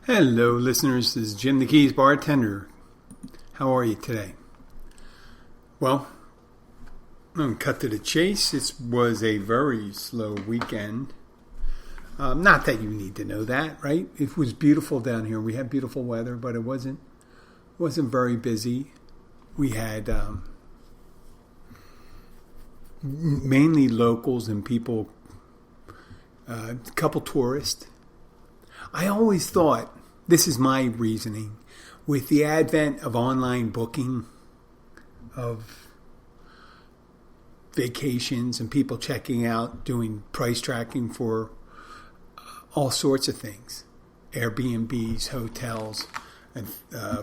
Hello, listeners. This is Jim the Keys Bartender. How are you today? Well, I'm going to cut to the chase. It was a very slow weekend. Not that you need to know that, right? It was beautiful down here. We had beautiful weather, but it wasn't very busy. We had mainly locals and people, a couple tourists. I always thought, this is my reasoning, with the advent of online booking of vacations and people checking out, doing price tracking for all sorts of things, Airbnbs, hotels, and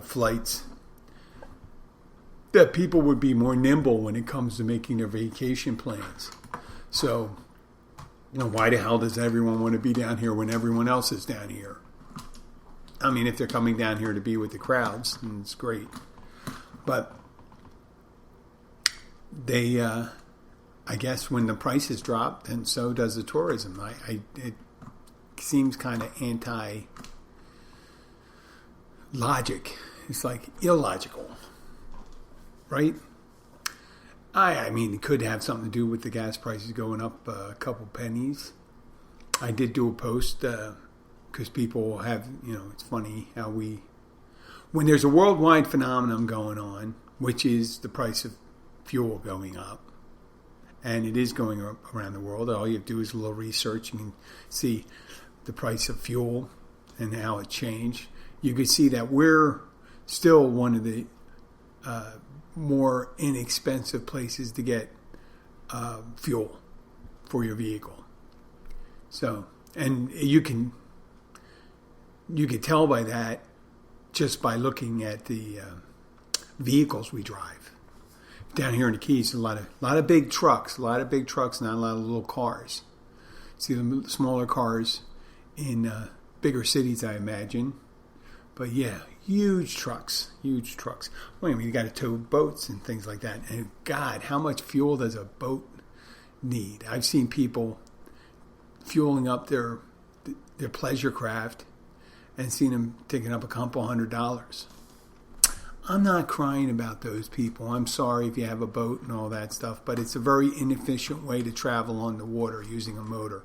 flights, that people would be more nimble when it comes to making their vacation plans. So, why the hell does everyone want to be down here when everyone else is down here? I mean, if they're coming down here to be with the crowds, then it's great. But they, I guess when the prices drop, then so does the tourism. It seems kind of anti-logic. It's like illogical, right? I mean, it could have something to do with the gas prices going up a couple pennies. I did do a post because people have, it's funny how when there's a worldwide phenomenon going on, which is the price of fuel going up, and it is going up around the world. All you have to do is a little research and see the price of fuel and how it changed. You could see that we're still one of the more inexpensive places to get fuel for your vehicle. So, and you could tell by that just by looking at the vehicles we drive. Down here in the Keys, a lot of big trucks, not a lot of little cars. See the smaller cars in bigger cities, I imagine. But yeah, huge trucks. Well, I mean, you got to tow boats and things like that. And God, how much fuel does a boat need? I've seen people fueling up their pleasure craft and seen them taking up a couple $100. I'm not crying about those people. I'm sorry if you have a boat and all that stuff, but it's a very inefficient way to travel on the water using a motor.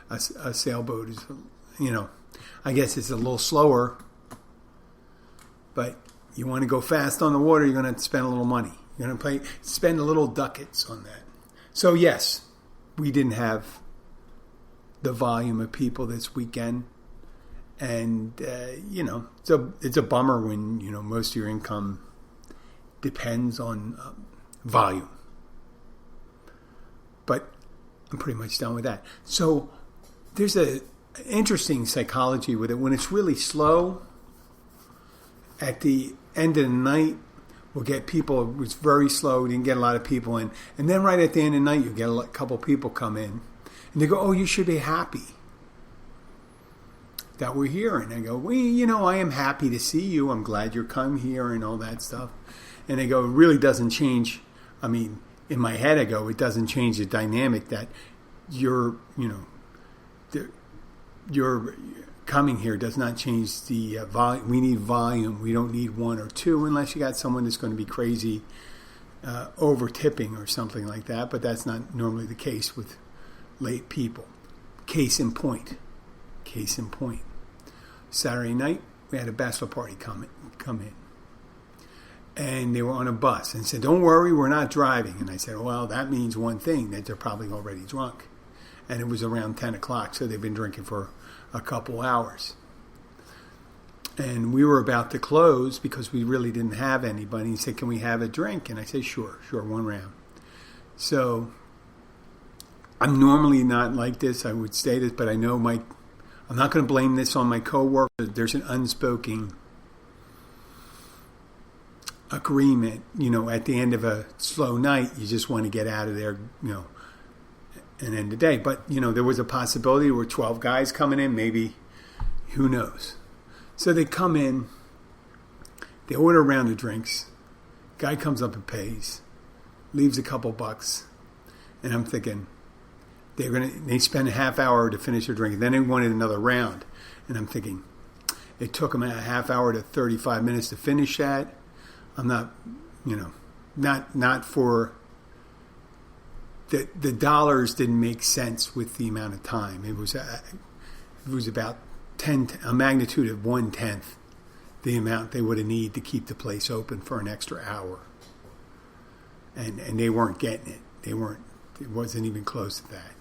A sailboat is, I guess it's a little slower. But you want to go fast on the water, you're going to have to spend a little money. You're going to spend a little ducats on that. So yes, we didn't have the volume of people this weekend. And, it's a bummer when, most of your income depends on volume. But I'm pretty much done with that. So there's an interesting psychology with it. When it's really slow, at the end of the night, we'll get people. It was very slow. We didn't get a lot of people in. And then right at the end of the night, you'll get a couple people come in. And they go, oh, you should be happy that we're here. And I go, well, I am happy to see you. I'm glad you're come here and all that stuff. And they go, it really doesn't change. I mean, in my head, I go, it doesn't change the dynamic that you're coming here does not change the volume. We need volume. We don't need one or two unless you got someone that's going to be crazy over tipping or something like that. But that's not normally the case with late people. Case in point. Saturday night, we had a bachelor party come in. And they were on a bus and said, don't worry, we're not driving. And I said, well, that means one thing, that they're probably already drunk. And it was around 10 o'clock, so they've been drinking for a couple hours. And we were about to close because we really didn't have anybody. He said, can we have a drink? And I said, sure, one round. So I'm normally not like this. I would say this, but I know I'm not going to blame this on my coworker. There's an unspoken agreement, at the end of a slow night, you just want to get out of there, and end the day. But, there was a possibility there were 12 guys coming in, maybe, who knows. So they come in, they order a round of drinks, guy comes up and pays, leaves a couple bucks, and I'm thinking, they spend a half hour to finish their drink, and then they wanted another round, and I'm thinking, it took them a half hour to 35 minutes to finish that. I'm not, not for the dollars didn't make sense with the amount of time. It was about a magnitude of 1/10 the amount they would have needed to keep the place open for an extra hour. And they weren't getting it. It wasn't even close to that.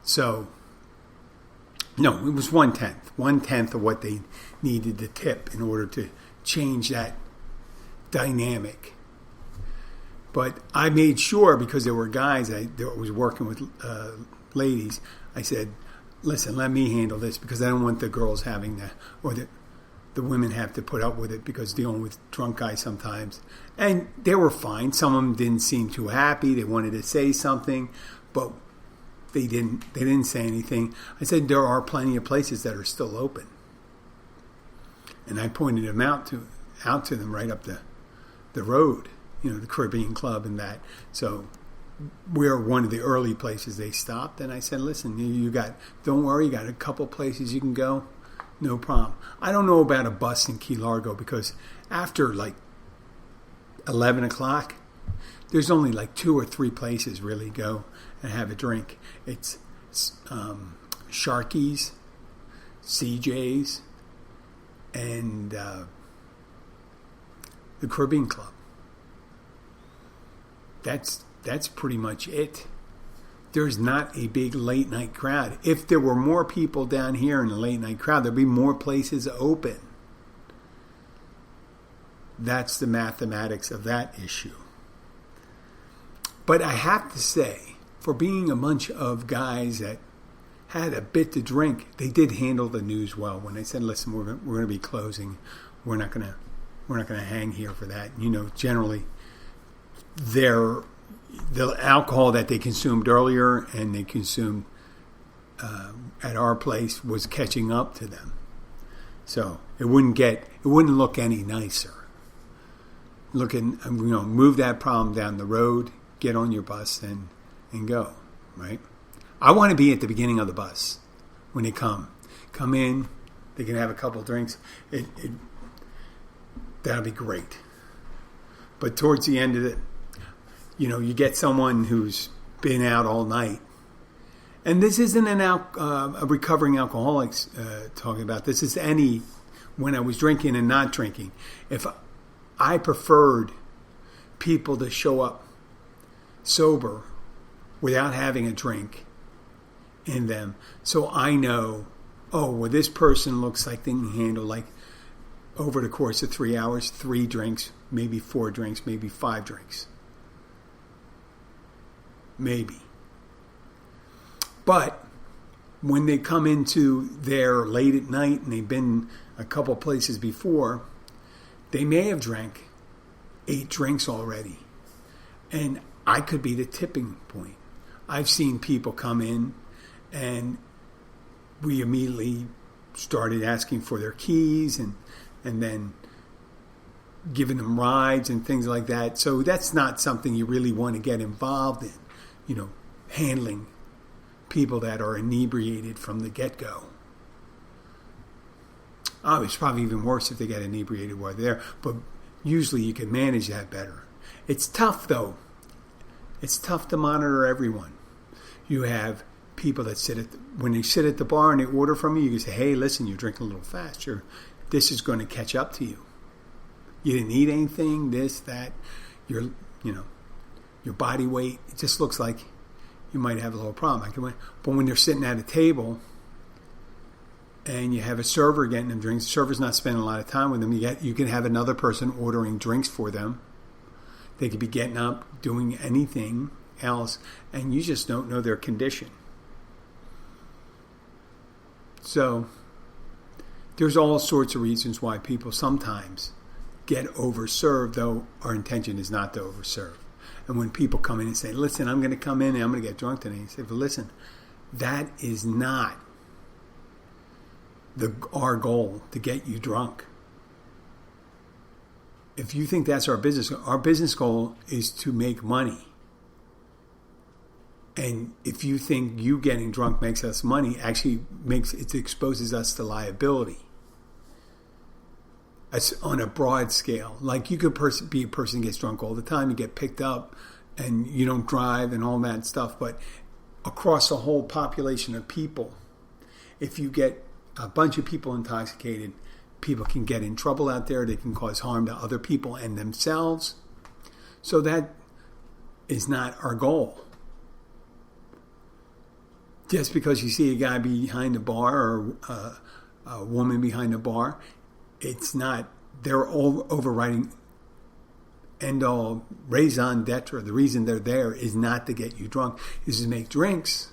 So, no, it was 1/10 of what they needed to tip in order to change that dynamic. But I made sure, because there were guys that was working with ladies, I said, listen, let me handle this, because I don't want the girls having that, or the women have to put up with it, because dealing with drunk guys sometimes. And they were fine. Some of them didn't seem too happy. They wanted to say something, but they didn't say anything. I said, there are plenty of places that are still open. And I pointed them out to them right up the road, the Caribbean Club and that. So we're one of the early places they stopped. And I said, listen, don't worry, you got a couple places you can go. No problem. I don't know about a bus in Key Largo, because after like 11 o'clock, there's only like 2 or 3 places really go and have a drink. It's Sharky's, CJ's, and the Caribbean Club. That's pretty much it. There's not a big late night crowd. If there were more people down here in the late night crowd, there'd be more places open. That's the mathematics of that issue. But I have to say, for being a bunch of guys that had a bit to drink, they did handle the news well. When they said, listen, we're going to be closing. We're not going to hang here for that. Generally, the alcohol that they consumed earlier and they consumed at our place was catching up to them. So it wouldn't look any nicer. Move that problem down the road, get on your bus and go, right? I want to be at the beginning of the bus when they come in. They can have a couple of drinks. That'll be great. But towards the end of it, you get someone who's been out all night. And this isn't a recovering alcoholic talking about. This is when I was drinking and not drinking. If I preferred people to show up sober without having a drink in them. So I know, this person looks like they can handle, like, over the course of 3 hours, 3 drinks, maybe 4 drinks, maybe 5 drinks. Maybe. But when they come into there late at night and they've been a couple places before, they may have drank 8 drinks already. And I could be the tipping point. I've seen people come in and we immediately started asking for their keys and then giving them rides and things like that. So that's not something you really want to get involved in, handling people that are inebriated from the get-go. It's probably even worse if they get inebriated while they're there, but usually you can manage that better. It's tough, though. It's tough to monitor everyone. You have people that when they sit at the bar and they order from you, you can say, hey, listen, you're drinking a little fast. This is going to catch up to you. You didn't eat anything, this, that. Your body weight, it just looks like you might have a little problem. But when they're sitting at a table and you have a server getting them drinks, the server's not spending a lot of time with them. You can have another person ordering drinks for them. They could be getting up, doing anything else, and you just don't know their condition. So there's all sorts of reasons why people sometimes get overserved, though our intention is not to overserve. And when people come in and say, listen, I'm going to come in and I'm going to get drunk today, you say, but listen, that is not our goal, to get you drunk. If you think that's our business goal is to make money. And if you think you getting drunk makes us money, actually it exposes us to liability. on a broad scale. Like you could be a person who gets drunk all the time, you get picked up, and you don't drive and all that stuff. But across a whole population of people, if you get a bunch of people intoxicated, people can get in trouble out there. They can cause harm to other people and themselves. So that is not our goal. Just because you see a guy behind the bar or a woman behind the bar, it's not their overriding end-all raison d'etre. The reason they're there is not to get you drunk, is to make drinks.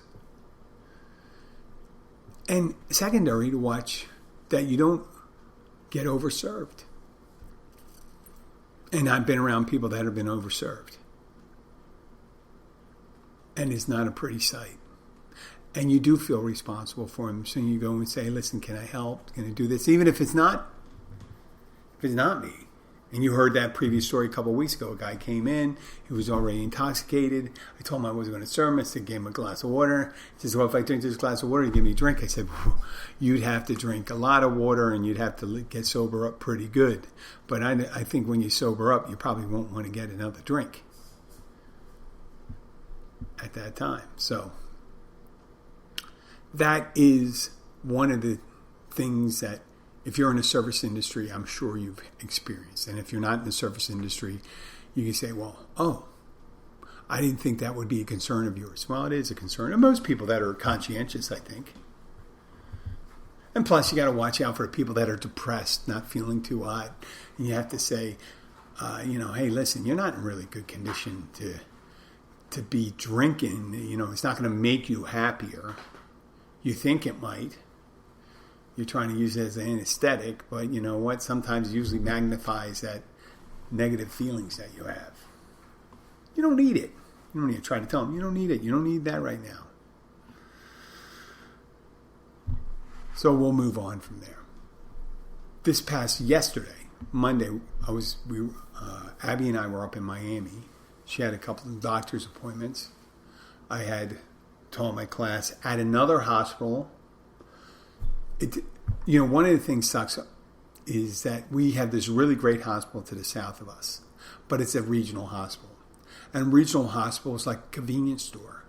And secondary, to watch that you don't get overserved. And I've been around people that have been overserved. And it's not a pretty sight. And you do feel responsible for them. So you go and say, listen, can I help? Can I do this? Even if it's not me. And you heard that previous story a couple of weeks ago. A guy came in. He was already intoxicated. I told him I wasn't going to serve him. I said, gave him a glass of water. He says, well, if I drink this glass of water, you give me a drink. I said, you'd have to drink a lot of water and you'd have to get sober up pretty good. But I think when you sober up, you probably won't want to get another drink at that time. So that is one of the things that, if you're in the service industry, I'm sure you've experienced. And if you're not in the service industry, you can say, well, I didn't think that would be a concern of yours. Well, it is a concern of most people that are conscientious, I think. And plus, you got to watch out for people that are depressed, not feeling too hot. And you have to say, hey, listen, you're not in really good condition to be drinking. It's not going to make you happier. You think it might. You're trying to use it as an anesthetic, but you know what? Sometimes it usually magnifies that negative feelings that you have. You don't need it. You don't need to try to tell them, you don't need it. You don't need that right now. So we'll move on from there. This past yesterday, Monday, Abby and I were up in Miami. She had a couple of doctor's appointments. I had taught my class at another hospital. One of the things sucks is that we have this really great hospital to the south of us, but it's a regional hospital. And regional hospital is like a convenience store.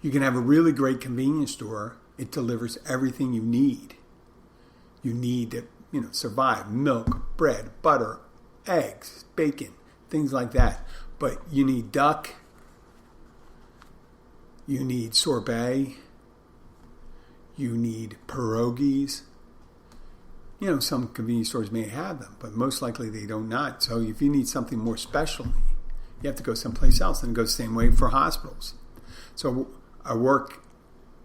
You can have a really great convenience store. It delivers everything you need. You need to, survive: milk, bread, butter, eggs, bacon, things like that. But you need duck. You need sorbet. You need pierogies. Some convenience stores may have them, but most likely they don't not. So if you need something more special, you have to go someplace else, and it goes the same way for hospitals. So I work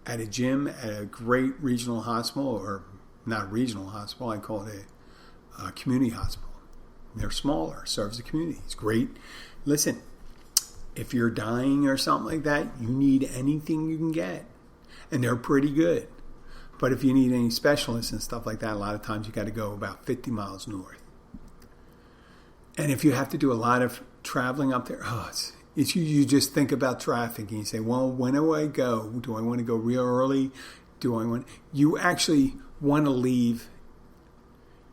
at a gym at a great regional hospital, or not regional hospital, I call it a community hospital. They're smaller, serves the community. It's great. Listen, if you're dying or something like that, you need anything you can get. And they're pretty good. But if you need any specialists and stuff like that, a lot of times you got to go about 50 miles north. And if you have to do a lot of traveling up there, you just think about traffic and you say, well, when do I go? Do I want to go real early? You actually want to leave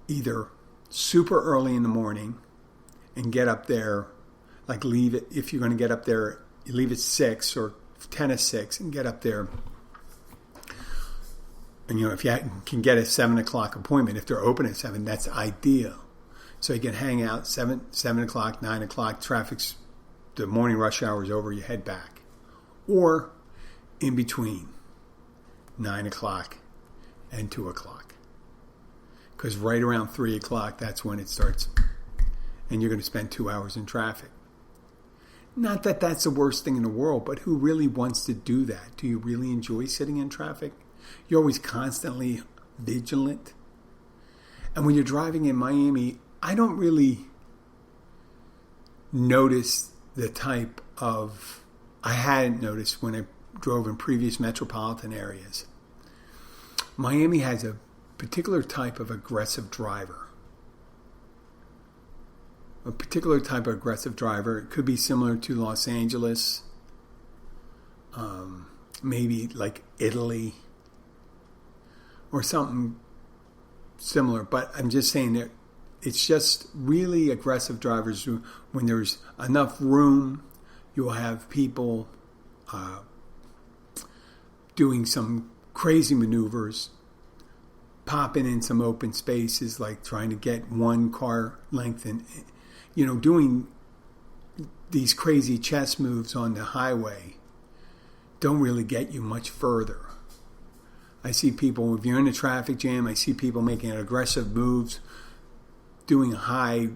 either super early in the morning and get up there, like leave it, if you're going to get up there, you leave at 6 or 10 to 6 and get up there. And, if you can get a 7 o'clock appointment, if they're open at 7, that's ideal. So you can hang out 7 o'clock, 9 o'clock, the morning rush hour is over, you head back. Or in between 9 o'clock and 2 o'clock. Because right around 3 o'clock, that's when it starts. And you're going to spend 2 hours in traffic. Not that that's the worst thing in the world, but who really wants to do that? Do you really enjoy sitting in traffic? You're always constantly vigilant. And when you're driving in Miami, I don't really notice the type of... I hadn't noticed when I drove in previous metropolitan areas. Miami has a particular type of aggressive driver. A particular type of aggressive driver. It could be similar to Los Angeles. Maybe like Italy. Or something similar, but I'm just saying that it's just really aggressive drivers who, when there's enough room, you'll have people doing some crazy maneuvers, popping in some open spaces, like trying to get one car length and, doing these crazy chess moves on the highway don't really get you much further. I see people, if you're in a traffic jam, I see people making aggressive moves, doing a high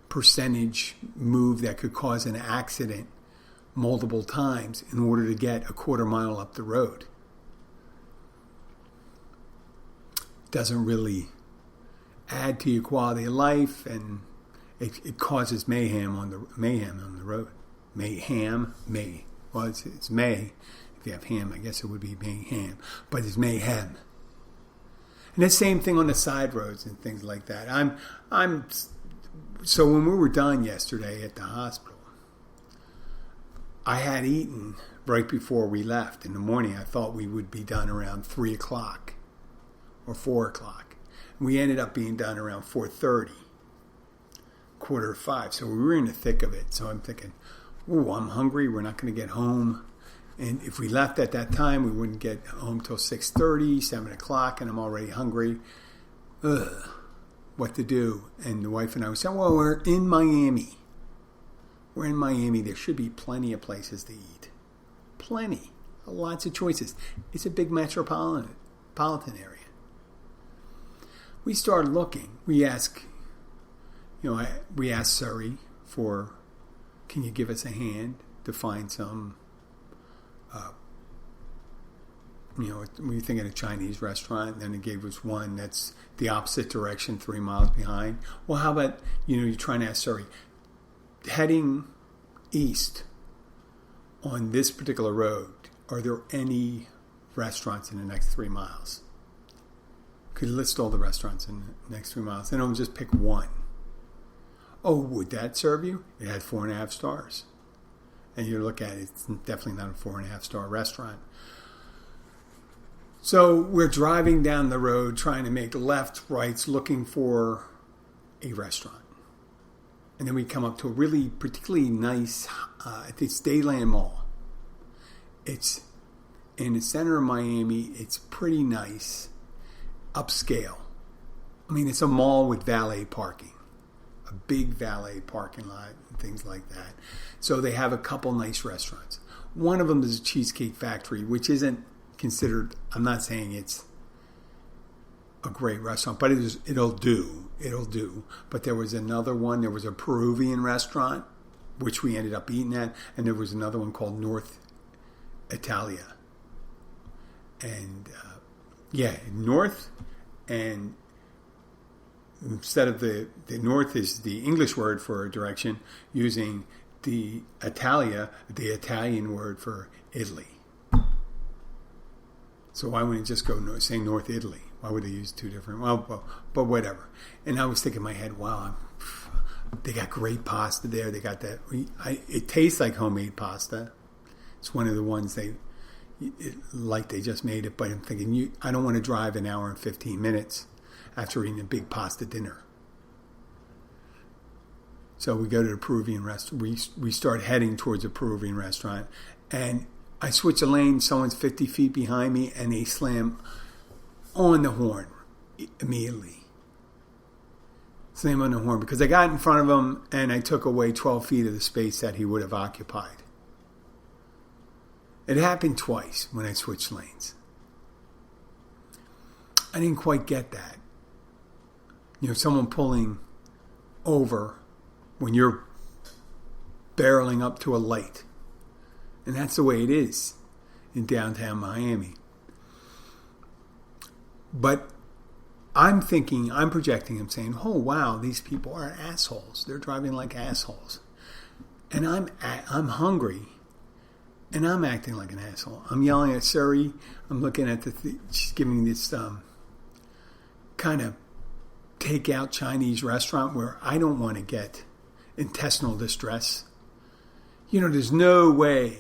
percentage move that could cause an accident multiple times in order to get a quarter mile up the road. Doesn't really add to your quality of life, and it causes mayhem on the road. Well, it's May. If you have ham, I guess it would be mayhem, but it's mayhem. And the same thing on the side roads and things like that. So when we were done yesterday at the hospital, I had eaten right before we left. In the morning, I thought we would be done around 3 o'clock or 4 o'clock. We ended up being done around 4:30, 4:45. So we were in the thick of it. So I'm thinking, ooh, I'm hungry. We're not going to get home. And if we left at that time, we wouldn't get home till 6:30, 7 o'clock, and I'm already hungry. Ugh, what to do? And the wife and I were saying, well, we're in Miami. We're in Miami. There should be plenty of places to eat. Plenty. Lots of choices. It's a big metropolitan area. We started looking. We asked Surrey for, can you give us a hand to find some, we were thinking a Chinese restaurant, and then it gave us one that's the opposite direction, 3 miles behind. Well, how about, you're trying to ask Surrey, heading east on this particular road, are there any restaurants in the next 3 miles? Could you list all the restaurants in the next 3 miles? And I'll just pick one. Oh, would that serve you? It had 4.5 stars. And you look at it, it's definitely not a 4.5 star restaurant. So we're driving down the road trying to make left, rights, looking for a restaurant. And then we come up to a really particularly nice, it's Dayland Mall. It's in the center of Miami. It's pretty nice, upscale. I mean, it's a mall with valet parking. A big valet parking lot and things like that. So they have a couple nice restaurants. One of them is a Cheesecake Factory, which isn't considered, I'm not saying it's a great restaurant, but it'll do. But there was another one, there was a Peruvian restaurant, which we ended up eating at, and there was another one called North Italia. And, North, and instead of the north is the English word for a direction, using the Italia, the Italian word for Italy. So why wouldn't it just go say North Italy? Why would they use two different? Well, but whatever. And I was thinking in my head, wow, they got great pasta there. They got that. It tastes like homemade pasta. It's one of the ones they just made it. But I'm thinking, I don't want to drive an hour and 15 minutes after eating a big pasta dinner. So we go to the Peruvian restaurant. We start heading towards a Peruvian restaurant, and I switch a lane. Someone's 50 feet behind me, and they slam on the horn immediately. Slam on the horn because I got in front of him, and I took away 12 feet of the space that he would have occupied. It happened twice when I switched lanes. I didn't quite get that. Someone pulling over when you're barreling up to a light. And that's the way it is in downtown Miami. But I'm projecting, I'm saying, oh, wow, these people are assholes. They're driving like assholes. And I'm hungry, and I'm acting like an asshole. I'm yelling at Surrey. I'm looking at she's giving me this kind of takeout Chinese restaurant where I don't want to get intestinal distress. There's no way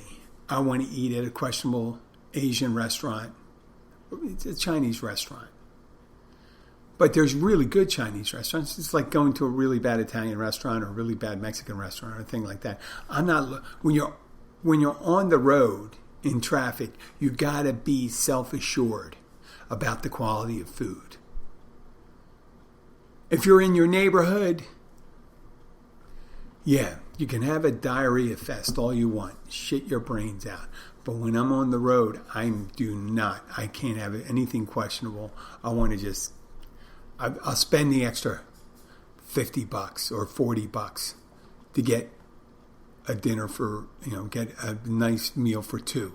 I want to eat at a questionable Asian restaurant. It's a Chinese restaurant. But there's really good Chinese restaurants. It's like going to a really bad Italian restaurant or a really bad Mexican restaurant or a thing like that. I'm not when you're on the road in traffic, you got to be self-assured about the quality of food. If you're in your neighborhood, yeah, you can have a diarrhea fest all you want. Shit your brains out. But when I'm on the road, I can't have anything questionable. I want to just, I'll spend the extra $50 or $40 to get a dinner for, get a nice meal for two.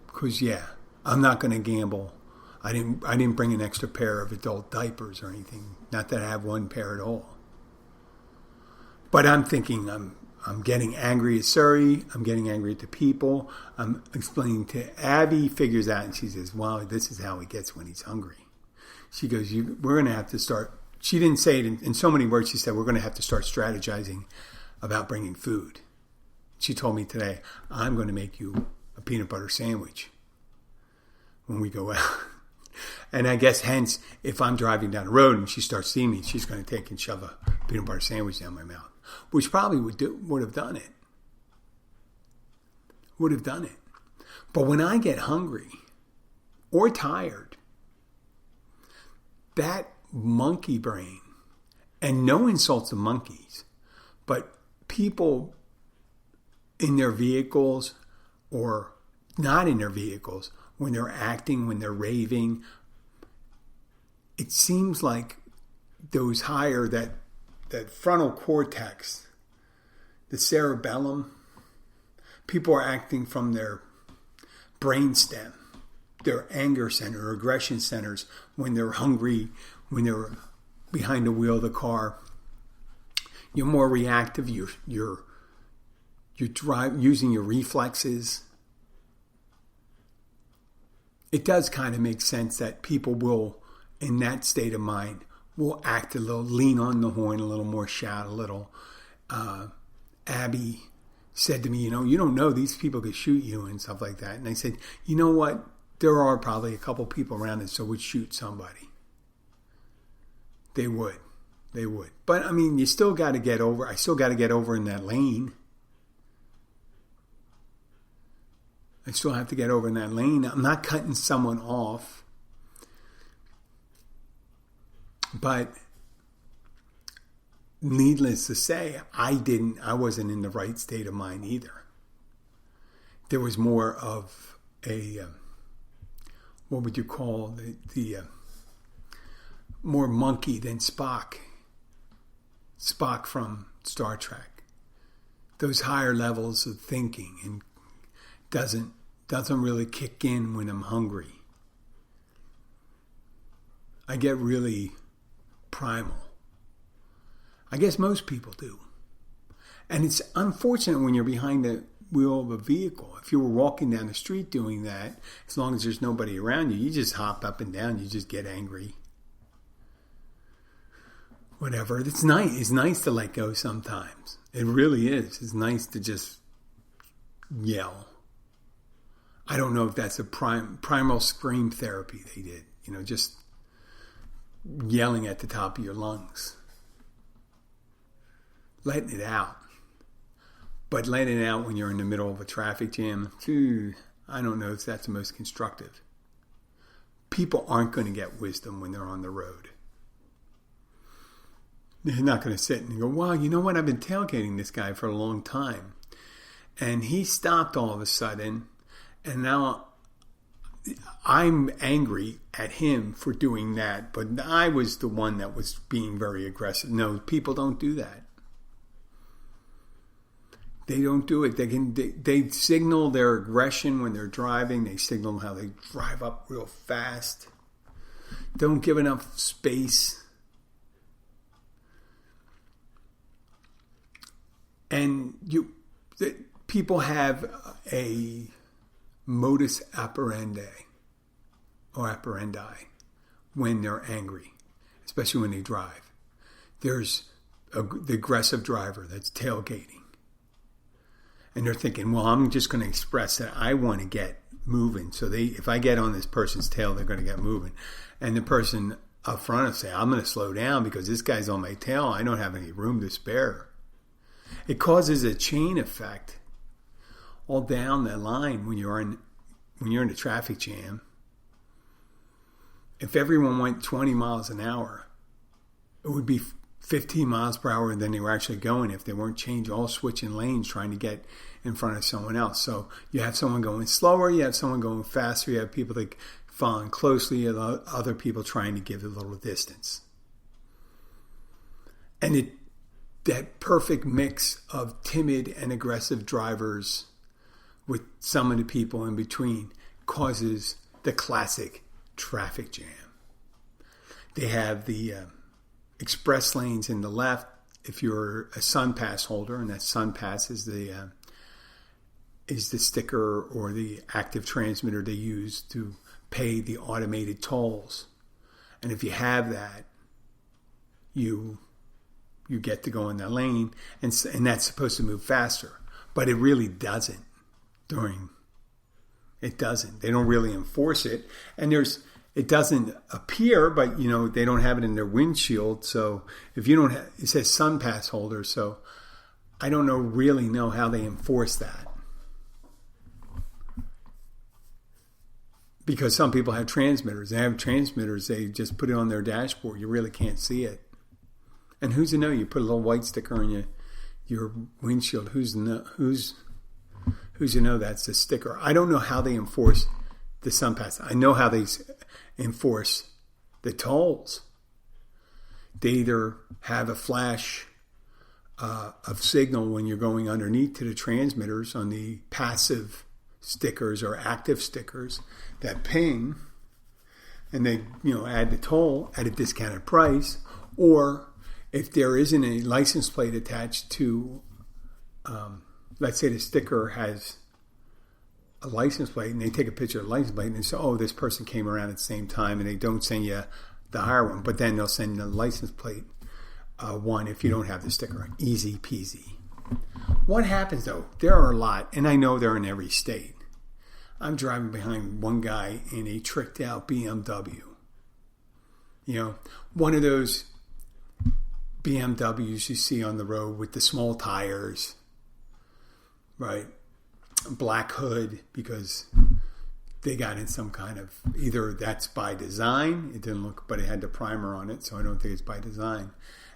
Because, yeah, I'm not going to gamble. I didn't bring an extra pair of adult diapers or anything. Not that I have one pair at all. But I'm thinking I'm getting angry at Surrey. I'm getting angry at the people. I'm explaining to Abby, figures out, and she says, "Wow, this is how he gets when he's hungry." She goes, "We're going to have to start." She didn't say it in so many words. She said, "We're going to have to start strategizing about bringing food." She told me today, "I'm going to make you a peanut butter sandwich when we go out." And I guess hence, if I'm driving down the road and she starts seeing me, she's going to take and shove a peanut butter sandwich down my mouth, which probably would have done it. Would have done it. But when I get hungry or tired, that monkey brain, and no insults to monkeys, but people in their vehicles or not in their vehicles, when they're acting, when they're raving, it seems like those higher, that frontal cortex, the cerebellum, people are acting from their brainstem, their anger center, aggression centers, when they're hungry, when they're behind the wheel of the car. You're more reactive. You're using your reflexes. It does kind of make sense that people will, in that state of mind, will act a little, lean on the horn a little more, shout a little. Abby said to me, you don't know, these people could shoot you and stuff like that. And I said, you know what? There are probably a couple people around that so would shoot somebody. They would. But, I mean, I still got to get over in that lane. I still have to get over in that lane. I'm not cutting someone off. But needless to say, I wasn't in the right state of mind either. There was more of a, what would you call the more monkey than Spock. Spock from Star Trek. Those higher levels of thinking and doesn't really kick in when I'm hungry. I get really primal. I guess most people do. And it's unfortunate when you're behind the wheel of a vehicle. If you were walking down the street doing that, as long as there's nobody around you, you just hop up and down, you just get angry. Whatever. It's nice. It's nice to let go sometimes. It really is. It's nice to just yell. I don't know if that's a primal scream therapy they did. Just yelling at the top of your lungs. Letting it out. But letting it out when you're in the middle of a traffic jam, I don't know if that's the most constructive. People aren't going to get wisdom when they're on the road. They're not going to sit and go, wow, you know what? I've been tailgating this guy for a long time. And he stopped all of a sudden. And now I'm angry at him for doing that. But I was the one that was being very aggressive. No, people don't do that. They don't do it. They signal their aggression when they're driving. They signal how they drive up real fast. Don't give enough space. And people have a modus operandi when they're angry, especially when they drive. There's the aggressive driver that's tailgating. And they're thinking, well, I'm just going to express that I want to get moving. So if I get on this person's tail, they're going to get moving. And the person up front will say, I'm going to slow down because this guy's on my tail. I don't have any room to spare. It causes a chain effect all down the line when you're in a traffic jam. If everyone went 20 miles an hour, it would be 15 miles per hour than they were actually going if they weren't all switching lanes trying to get in front of someone else. So you have someone going slower, you have someone going faster, you have people that following closely, you have other people trying to give a little distance. And that perfect mix of timid and aggressive drivers with some of the people in between causes the classic traffic jam. They have the express lanes in the left if you're a Sun Pass holder, and that Sun Pass is the sticker or the active transmitter they use to pay the automated tolls. And if you have that, you get to go in that lane, and that's supposed to move faster. But it really doesn't. It doesn't. They don't really enforce it. And it doesn't appear, but they don't have it in their windshield. So if you don't it says Sun Pass holder, so I don't really know how they enforce that. Because some people have transmitters. They have transmitters, they just put it on their dashboard. You really can't see it. And who's to know? You put a little white sticker on your windshield. Who's to know that's the sticker? I don't know how they enforce the Sun Pass. I know how they enforce the tolls. They either have a flash of signal when you're going underneath to the transmitters on the passive stickers or active stickers that ping, and they add the toll at a discounted price. Or if there isn't a license plate attached to, let's say the sticker has a license plate, and they take a picture of the license plate and they say, oh, this person came around at the same time, and they don't send you the higher one, but then they'll send you the license plate one if you don't have the sticker. Easy peasy. What happens though? There are a lot, and I know they're in every state. I'm driving behind one guy in a tricked out BMW. One of those BMWs you see on the road with the small tires, right? Black hood, because they got in some kind of, either that's by design, it didn't look, but it had the primer on it, so I don't think it's by design.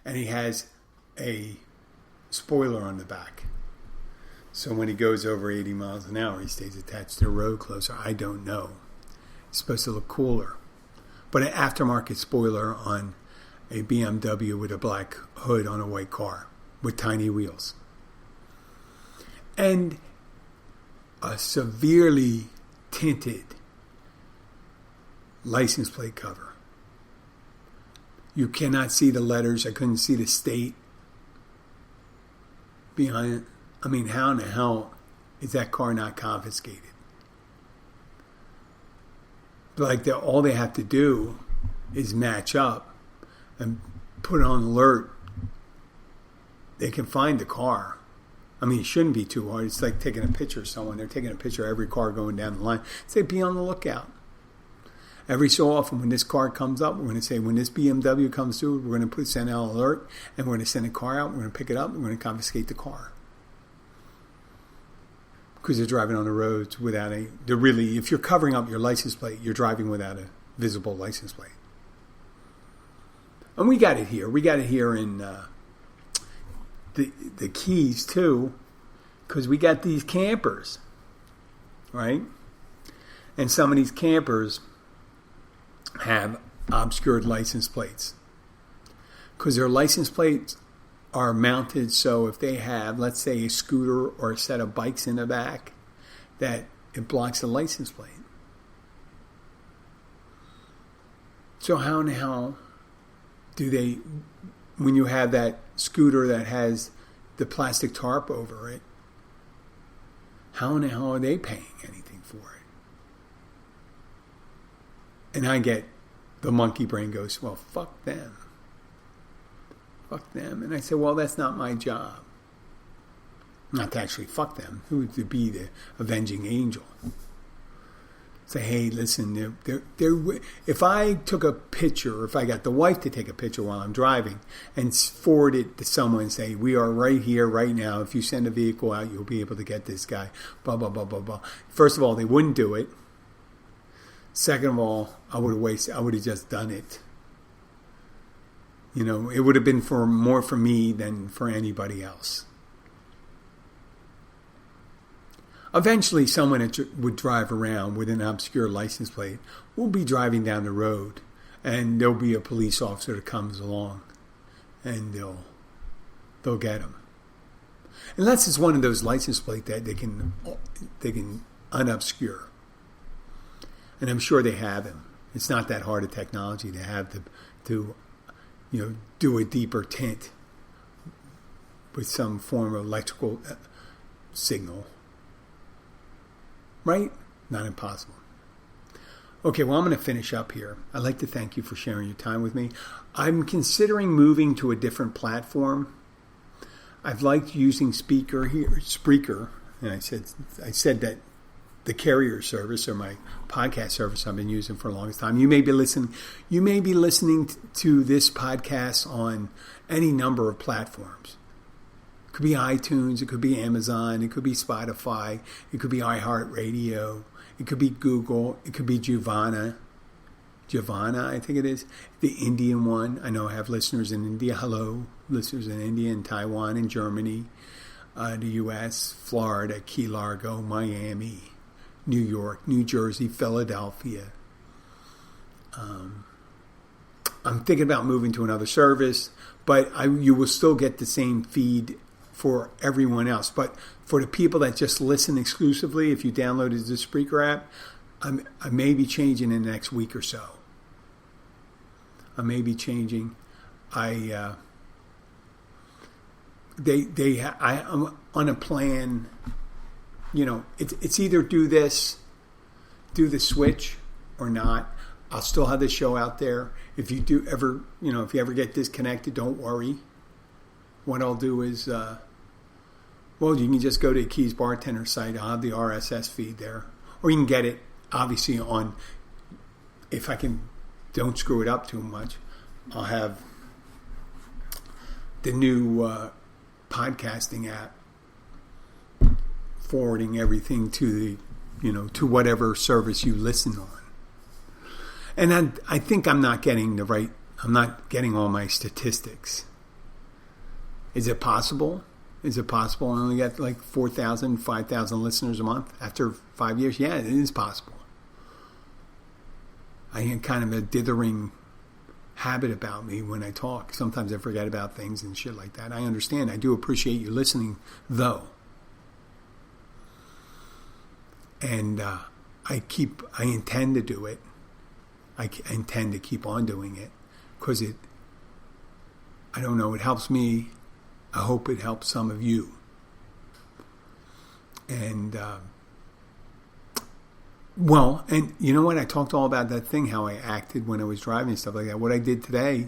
And he has a spoiler on the back. So when he goes over 80 miles an hour, he stays attached to the road closer. I don't know. It's supposed to look cooler. But an aftermarket spoiler on a BMW with a black hood on a white car with tiny wheels. And a severely tinted license plate cover. You cannot see the letters. I couldn't see the state behind it. I mean, how in the hell is that car not confiscated? Like, all they have to do is match up and put it on alert. They can find the car. I mean, it shouldn't be too hard. It's like taking a picture of someone. They're taking a picture of every car going down the line. Say, be on the lookout. Every so often, when this car comes up, we're going to say, when this BMW comes through, we're going to send out an alert, and we're going to send a car out, we're going to pick it up, and we're going to confiscate the car. Because they're driving on the roads without if you're covering up your license plate, you're driving without a visible license plate. And we got it here. We got it here in the Keys, too, because we got these campers, right? And some of these campers have obscured license plates because their license plates are mounted so if they have, let's say, a scooter or a set of bikes in the back, that it blocks the license plate. So how in the hell do they, when you have that scooter that has the plastic tarp over it, how in the hell are they paying anything for it? And I get, the monkey brain goes, well, fuck them. Fuck them. And I say, well, that's not my job. Not to actually fuck them. Who to be the avenging angel. Say, hey, listen, if I took a picture, if I got the wife to take a picture while I'm driving and forward it to someone and say, we are right here, right now. If you send a vehicle out, you'll be able to get this guy, blah, blah, blah, blah, blah. First of all, they wouldn't do it. Second of all, I would have just done it. It would have been more for me than for anybody else. Eventually, someone that would drive around with an obscure license plate will be driving down the road, and there'll be a police officer that comes along, and they'll get him. Unless it's one of those license plates that they can unobscure, and I'm sure they have them. It's not that hard a technology to have to do a deeper tint with some form of electrical signal. Right? Not impossible. Okay, well, I'm going to finish up here. I'd like to thank you for sharing your time with me. I'm considering moving to a different platform. I've liked using Spreaker, and I said that the carrier service or my podcast service I've been using for the longest time. You may be listening to this podcast on any number of platforms. It could be iTunes, it could be Amazon, it could be Spotify, it could be iHeartRadio, it could be Google, it could be Giovanna, I think it is, the Indian one. I know I have listeners in India. Hello, listeners in India and Taiwan and Germany, the U.S., Florida, Key Largo, Miami, New York, New Jersey, Philadelphia. I'm thinking about moving to another service, but you will still get the same feed for everyone else. But for the people that just listen exclusively, if you downloaded the Spreaker app, I may be changing in the next week or so. I may be changing. I'm on a plan. It's either do the switch or not. I'll still have the show out there. If you ever get disconnected, don't worry. What I'll do is, you can just go to Keys Bartender site. I'll have the RSS feed there. Or you can get it, obviously, on, if I don't screw it up too much, I'll have the new podcasting app forwarding everything to to whatever service you listen on. And I think I'm not getting all my statistics. Is it possible? I only got like 4,000, 5,000 listeners a month after 5 years? Yeah, it is possible. I have kind of a dithering habit about me when I talk. Sometimes I forget about things and shit like that. I understand. I do appreciate you listening, though. And I intend to do it. I intend to keep on doing it because I don't know, it helps me. I hope it helps some of you. And, and you know what? I talked all about that thing, how I acted when I was driving and stuff like that. What I did today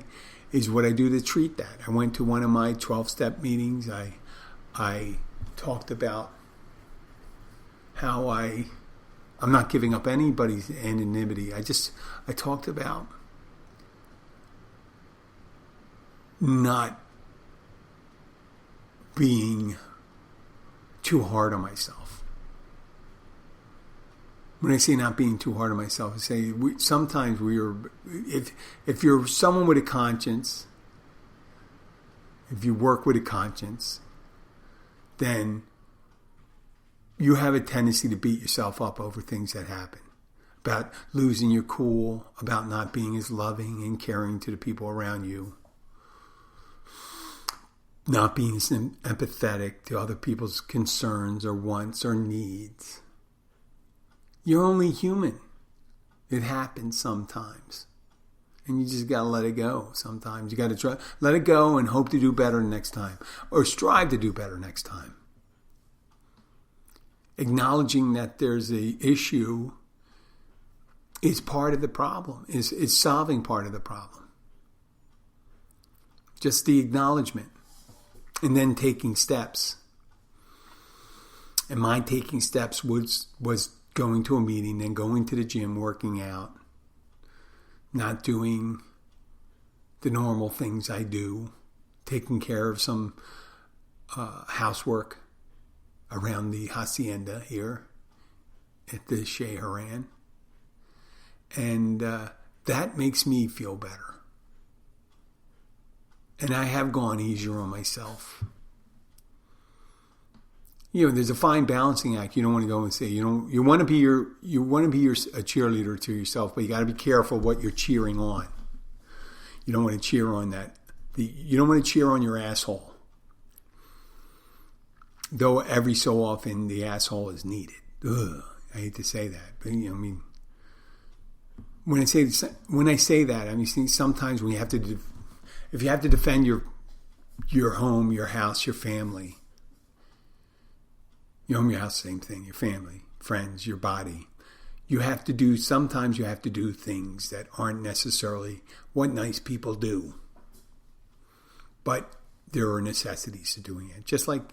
is what I do to treat that. I went to one of my 12-step meetings. I talked about how I'm not giving up anybody's anonymity. I talked about not being too hard on myself. When I say not being too hard on myself, I say sometimes if you're someone with a conscience, if you work with a conscience, then you have a tendency to beat yourself up over things that happen. About losing your cool, about not being as loving and caring to the people around you. Not being as empathetic to other people's concerns or wants or needs. You're only human. It happens sometimes. And you just got to let it go sometimes. You got to try, let it go and hope to do better next time. Or strive to do better next time. Acknowledging that there's an issue is part of the problem. Is solving part of the problem. Just the acknowledgement. And then taking steps. And my taking steps was going to a meeting, then going to the gym, working out, not doing the normal things I do, taking care of some housework around the hacienda here at the Shea Haran. And that makes me feel better. And I have gone easier on myself. There's a fine balancing act. You don't want to go and say you want to be a cheerleader to yourself, but you got to be careful what you're cheering on. You don't want to cheer on that. You don't want to cheer on your asshole. Though every so often the asshole is needed. Ugh, I hate to say that, but when I say that, I mean sometimes when you have to, if you have to defend your home, your house, your family. Your home, your house, same thing. Your family, friends, your body. Sometimes you have to do things that aren't necessarily what nice people do. But there are necessities to doing it. Just like,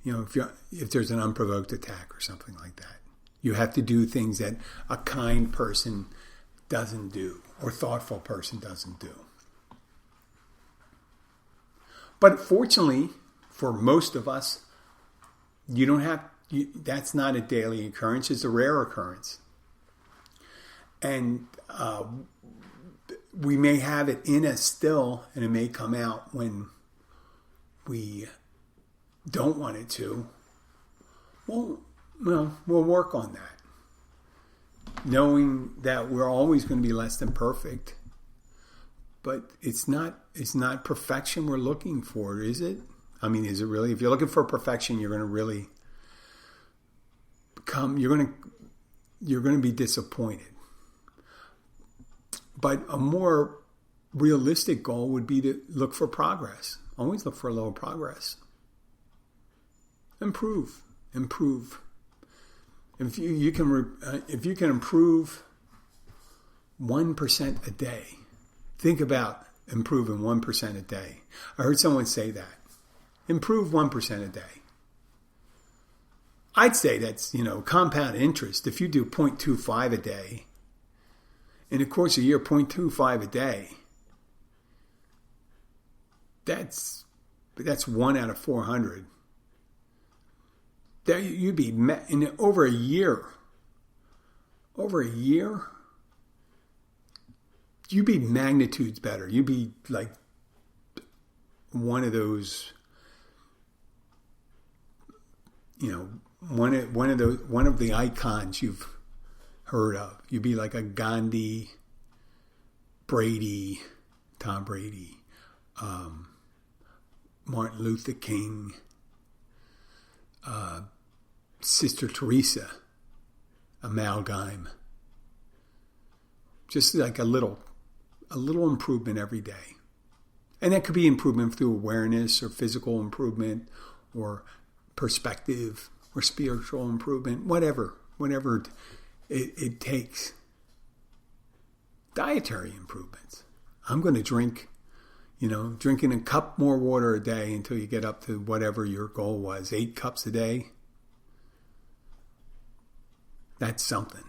if there's an unprovoked attack or something like that. You have to do things that a kind person doesn't do or thoughtful person doesn't do. But fortunately, for most of us, that's not a daily occurrence. It's a rare occurrence. And we may have it in us still, and it may come out when we don't want it to. Well, we'll work on that. Knowing that we're always going to be less than perfect. But it's not perfection we're looking for, is it? I mean, is it really? If you're looking for perfection, you're going to really you're going to be disappointed. But a more realistic goal would be to look for progress. Always look for a little progress. Improve. If you can improve 1% a day, think about improving 1% a day. I heard someone say that. Improve 1% a day. I'd say that's, compound interest. If you do 0.25 a day, in the course of a year, 0.25 a day, that's 1 out of 400. That you'd be in over a year, you'd be magnitudes better. You'd be like one of those, one of the icons you've heard of. You'd be like a Gandhi, Brady, Tom Brady, Martin Luther King, Sister Teresa, amalgam. Just like a little improvement every day. And that could be improvement through awareness or physical improvement or perspective or spiritual improvement, whatever it takes. Dietary improvements. I'm going to drinking a cup more water a day until you get up to whatever your goal was, 8 cups a day. That's something.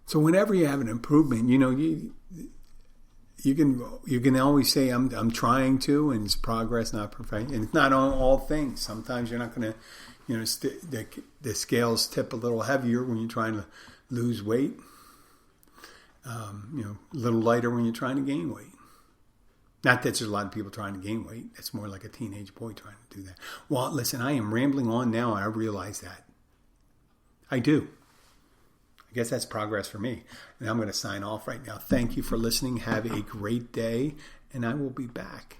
So whenever you have an improvement, you can always say I'm trying to, and it's progress, not perfection. And it's not on all things. Sometimes you're not going to, the scales tip a little heavier when you're trying to lose weight. A little lighter when you're trying to gain weight. Not that there's a lot of people trying to gain weight. It's more like a teenage boy trying to do that. Well, listen, I am rambling on now. I realize that. I do. I guess that's progress for me. And I'm going to sign off right now. Thank you for listening. Have a great day. And I will be back.